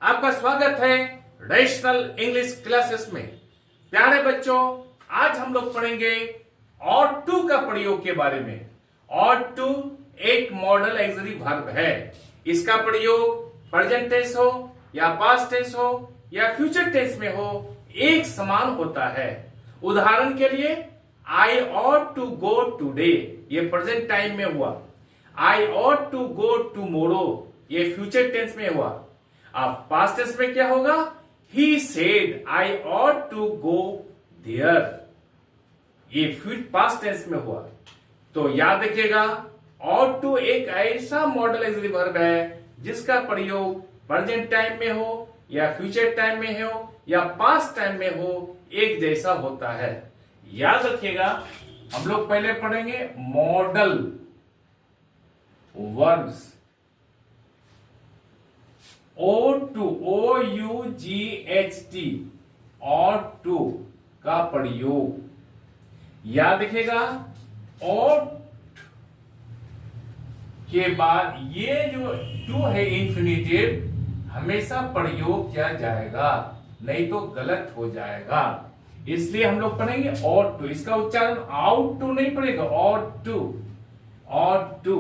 आपका स्वागत है नेशनल इंग्लिश क्लासेस में। प्यारे बच्चों, आज हम लोग पढ़ेंगे ought to का प्रयोग के बारे में। ought to एक मॉडल ऑक्सिलरी वर्ब है। इसका प्रयोग प्रेजेंट टेंस हो या पास्ट टेंस हो या फ्यूचर टेंस में हो, एक समान होता है। उदाहरण के लिए आई ought to go today, ये प्रेजेंट टाइम में हुआ। आई ought to go tomorrow, ये फ्यूचर टेंस में हुआ। अब पास्ट टेंस में क्या होगा? He said I ought to go there, ये पास्ट टेंस में हुआ। तो याद रखिएगा, ought to एक ऐसा मॉडल ऑक्सिलरी वर्ब है जिसका प्रयोग प्रेजेंट टाइम में हो या फ्यूचर टाइम में हो या पास्ट टाइम में हो, एक जैसा होता है। याद रखिएगा, हम लोग पहले पढ़ेंगे modal verbs. ought to, O-U-G-H-T, ought to का प्रयोग। याद रखिएगा, ought के बाद ये जो to है इंफिनिटिव, हमेशा प्रयोग किया जाएगा, नहीं तो गलत हो जाएगा। इसलिए हम लोग पढ़ेंगे ought to। इसका उच्चारण out to नहीं पड़ेगा, ought to, ought to।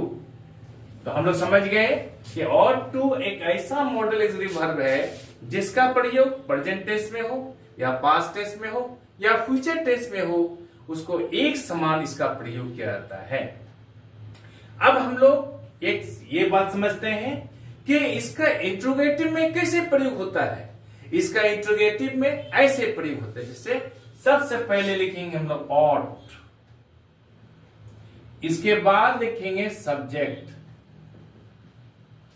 तो हम लोग समझ गए कि ought to एक ऐसा मॉडल ऑक्सिलरी वर्ब है जिसका प्रयोग प्रेजेंट टेंस में हो या पास्ट टेंस में हो या फ्यूचर टेंस में हो, उसको एक समान इसका प्रयोग किया जाता है। अब हम लोग एक ये बात समझते हैं कि इसका इंट्रोगेटिव में कैसे प्रयोग होता है। इसका इंट्रोगेटिव में ऐसे प्रयोग होता है, जैसे सबसे पहले लिखेंगे हम लोग ought, इसके बाद लिखेंगे सब्जेक्ट,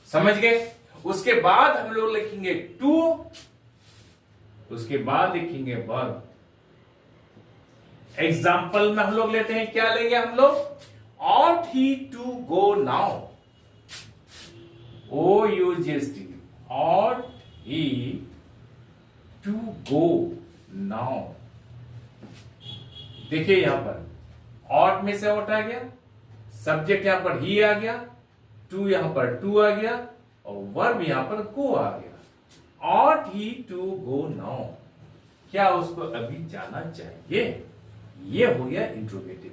समझ गए। उसके बाद हम लोग लिखेंगे टू, उसके बाद लिखेंगे वर्ब। एग्जाम्पल में हम लोग लेते हैं, क्या लेंगे हम लोग? ought he to go now, O-U-G-H-T, ought he to go now। देखिए यहां पर ought में से ought आ गया, सब्जेक्ट यहां पर ही आ गया, टू यहां पर टू आ गया और वर्ब यहां पर गो आ गया। ought he to go now, क्या उसको अभी जाना चाहिए? ये हो गया इंट्रोगेटिव।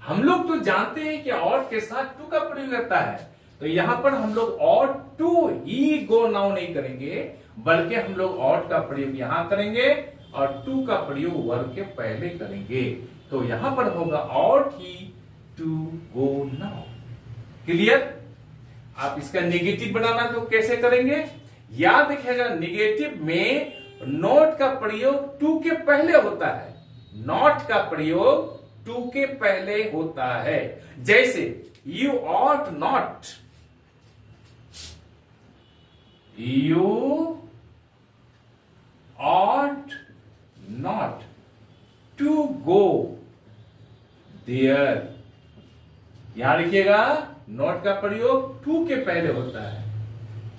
हम लोग तो जानते हैं कि ought के साथ टू का प्रयोग करता है, तो यहां पर हम लोग ought to he go now नहीं करेंगे, बल्कि हम लोग ought का प्रयोग यहां करेंगे और टू का प्रयोग वर्ब के पहले करेंगे। तो यहां पर होगा ought he to go now। Clear? आप इसका नेगेटिव बनाना तो कैसे करेंगे? याद रखिएगा, नेगेटिव में नॉट का प्रयोग टू के पहले होता है। नॉट का प्रयोग टू के पहले होता है। जैसे you ought not, you ought not to go there। यहां लिखिएगा, नॉट का प्रयोग टू के पहले होता है।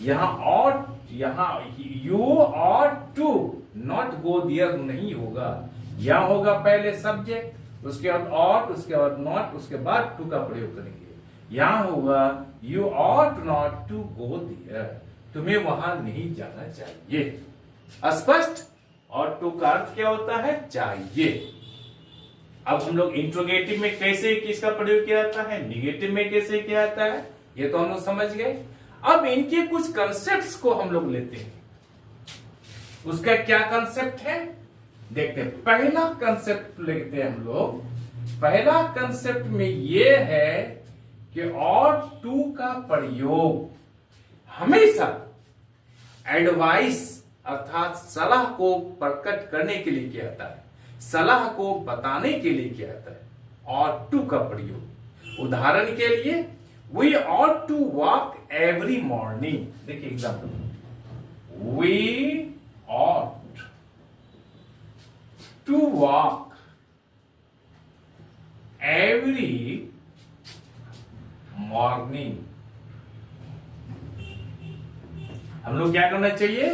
यहां ought, यहां you ought to not go there नहीं होगा, यहां होगा पहले सब्जेक्ट, उसके बाद ought, उसके बाद not, उसके बाद टू का प्रयोग करेंगे। यहां होगा you ought not to go there, तुम्हें वहां नहीं जाना चाहिए। स्पष्ट? ought to का अर्थ क्या होता है? चाहिए। अब हम लोग इंट्रोगेटिव में कैसे किसका प्रयोग किया जाता है, निगेटिव में कैसे किया जाता है, ये तो हम लोग समझ गए। अब इनके कुछ कंसेप्ट्स को हम लोग लेते हैं। उसका क्या कंसेप्ट है देखते हैं। पहला कंसेप्ट लेते हैं हम लोग। पहला कंसेप्ट में ये है कि ought to का प्रयोग हमेशा एडवाइस अर्थात सलाह को प्रकट करने के लिए किया जाता है, सलाह को बताने के लिए किया जाता है ought to का प्रयोग। उदाहरण के लिए we ought to walk every morning। देखिए example, we ought to walk every morning। हम लोग क्या करना चाहिए?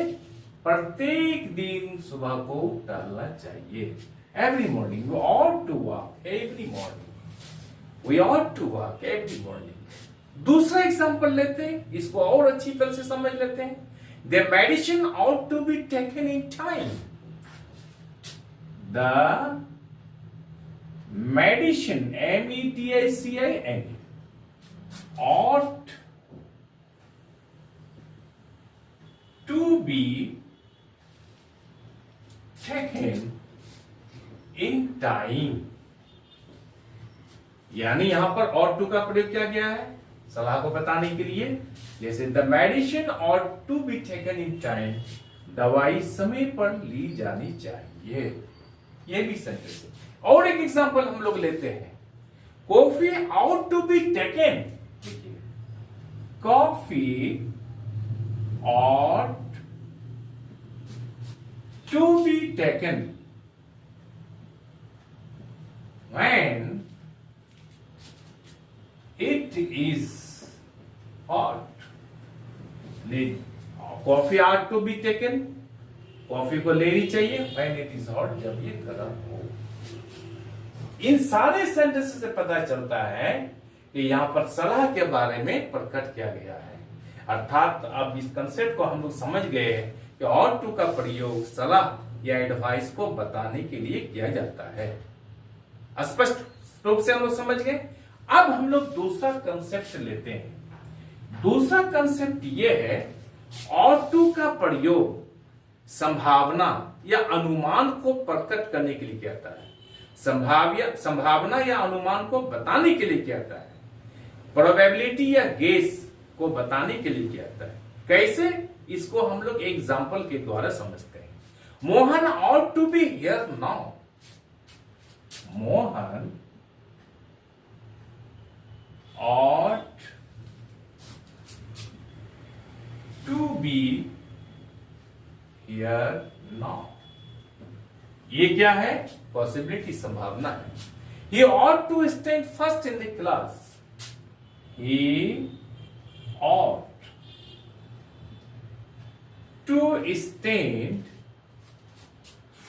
प्रत्येक दिन सुबह को टहलना चाहिए। Every morning we ought to walk every morning, we ought to walk every morning। दूसरा एग्जाम्पल लेते हैं, इसको और अच्छी तरह से समझ लेते हैं। The medicine ought to be taken in time. The medicine, medicine, ought to be taken in time. यानी यहां पर ought to का प्रयोग किया गया है सलाह को बताने के लिए, जैसे the medicine ought to be taken in time, दवाई समय पर ली जानी चाहिए, ये भी सेंटेंस है। और एक एग्जांपल हम लोग लेते हैं, coffee ought to be taken, देखिए coffee ought to be taken when it is hot. Coffee ought to be taken, coffee को लेनी चाहिए when it is hot, जब ये गर्म हो। इन सारे सेंटेंस से पता चलता है कि यहां पर सलाह के बारे में प्रकट किया गया है। अर्थात अब इस कंसेप्ट को हम लोग समझ गए हैं कि ought to का प्रयोग सलाह या एडवाइस को बताने के लिए किया जाता है। स्पष्ट रूप से हम लोग समझ गए। अब हम लोग दूसरा कंसेप्ट लेते हैं। दूसरा कंसेप्ट यह है, ought to का प्रयोग संभावना या अनुमान को प्रकट करने के लिए किया जाता है। संभावना या अनुमान को बताने के लिए किया जाता है। प्रोबेबिलिटी या गेस को बताने के लिए किया जाता है। कैसे, इसको हम लोग एग्जाम्पल के द्वारा समझते हैं। Mohan ought to be here now. Mohan ought to be here now. ये क्या है? पॉसिबिलिटी, संभावना है। He ought to stand first in the class. He ought to stand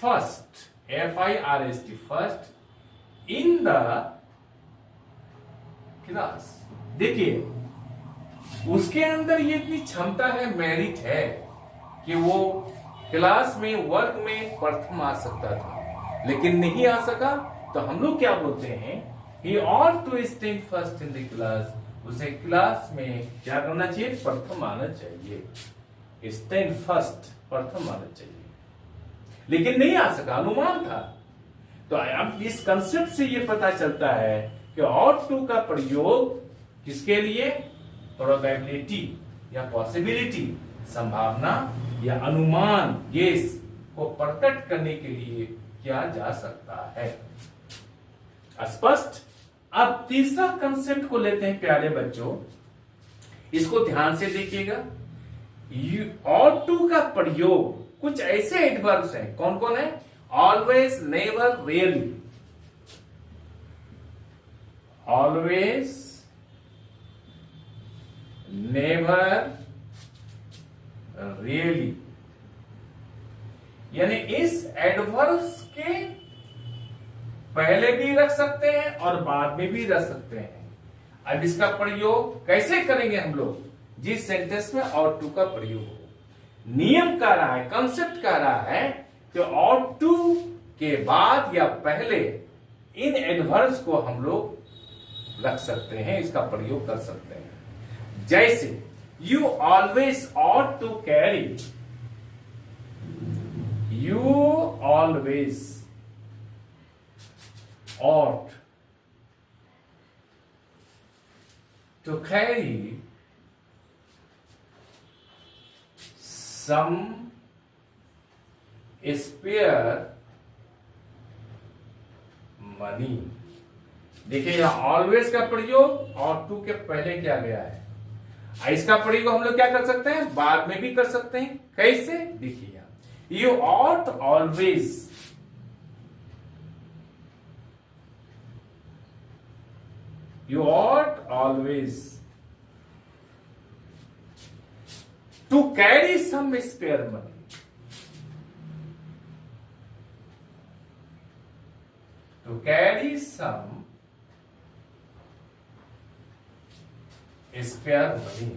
first, F-I-R-S-T, first in the class. देखिए उसके अंदर ये इतनी क्षमता है, मेरिट है कि वो क्लास में, वर्ग में प्रथम आ सकता था, लेकिन नहीं आ सका। तो हम लोग क्या बोलते हैं, he ought to stand first in the class, उसे क्लास में क्या करना चाहिए? प्रथम आना चाहिए। स्टैंड फर्स्ट, प्रथम आना चाहिए, लेकिन नहीं आ सका, अनुमान था। तो अब इस कंसेप्ट से ये पता चलता है कि ought to का प्रयोग किसके लिए? प्रोबेबिलिटी या पॉसिबिलिटी, संभावना या अनुमान, गेस को प्रकट करने के लिए किया जा सकता है। स्पष्ट। अब तीसरा कंसेप्ट को लेते हैं प्यारे बच्चों, इसको ध्यान से देखिएगा। ought to का प्रयोग कुछ ऐसे एडवर्ब्स हैं, कौन कौन है? Always, never, really. Always, never, really, यानी इस एडवर्ब्स के पहले भी रख सकते हैं और बाद में भी रख सकते हैं। अब इसका प्रयोग कैसे करेंगे हम लोग? जिस सेंटेंस में ought to का प्रयोग हो। नियम कह रहा है, कंसेप्ट कह रहा है कि ought to के बाद या पहले इन एडवर्ब्स को हम लोग रख सकते हैं, इसका प्रयोग कर सकते हैं। जैसे you always ought to carry, you always ought to carry some spare money। देखिए यहां ऑलवेज का प्रयोग ought to के पहले किया गया है। इसका प्रयोग हम लोग क्या कर सकते हैं? बाद में भी कर सकते हैं। कैसे? देखिए you ought always, you ought always to carry some spare money, to carry some spare money।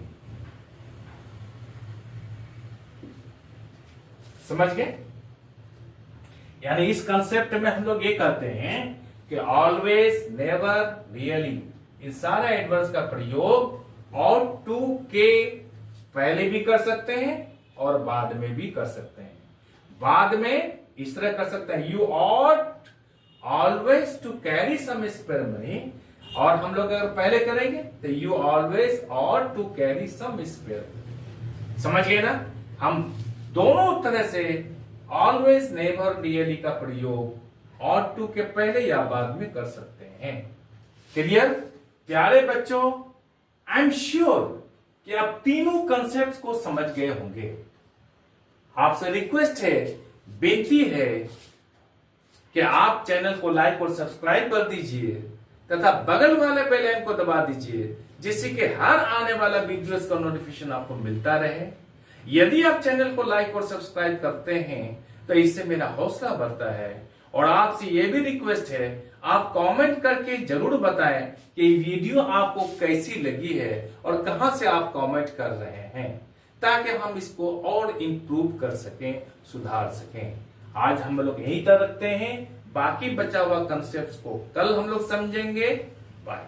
समझ गए? यानी इस कंसेप्ट में हम लोग ये कहते हैं कि ऑलवेज, नेवर, रियली, इन सारे एडवर्ब्स का प्रयोग ought to के पहले भी कर सकते हैं और बाद में भी कर सकते हैं। बाद में इस तरह कर सकते हैं, you ought always to carry some spare money, और हम लोग अगर पहले करेंगे तो you always ought to carry some spare money। समझ गए ना? हम दोनों तरह से ऑलवेज, नेवर, रियली का प्रयोग ought to के पहले या बाद में कर सकते हैं। क्लियर? प्यारे बच्चों, आई एम श्योर कि आप तीनों कंसेप्ट को समझ गए होंगे। आपसे रिक्वेस्ट है, बेनती है कि आप चैनल को लाइक और सब्सक्राइब कर दीजिए तथा बगल वाले बेल आइकन को दबा दीजिए, जिससे कि हर आने वाला वीडियोस का नोटिफिकेशन आपको मिलता रहे। यदि आप चैनल को लाइक और सब्सक्राइब करते हैं तो इससे मेरा हौसला बढ़ता है। और आपसे यह भी रिक्वेस्ट है, आप कमेंट करके जरूर बताएं कि वीडियो आपको कैसी लगी है और कहां से आप कमेंट कर रहे हैं, ताकि हम इसको और इंप्रूव कर सकें, सुधार सकें। आज हम लोग यहीं तक रखते हैं, बाकी बचा हुआ कंसेप्ट्स को कल हम लोग समझेंगे। बाय।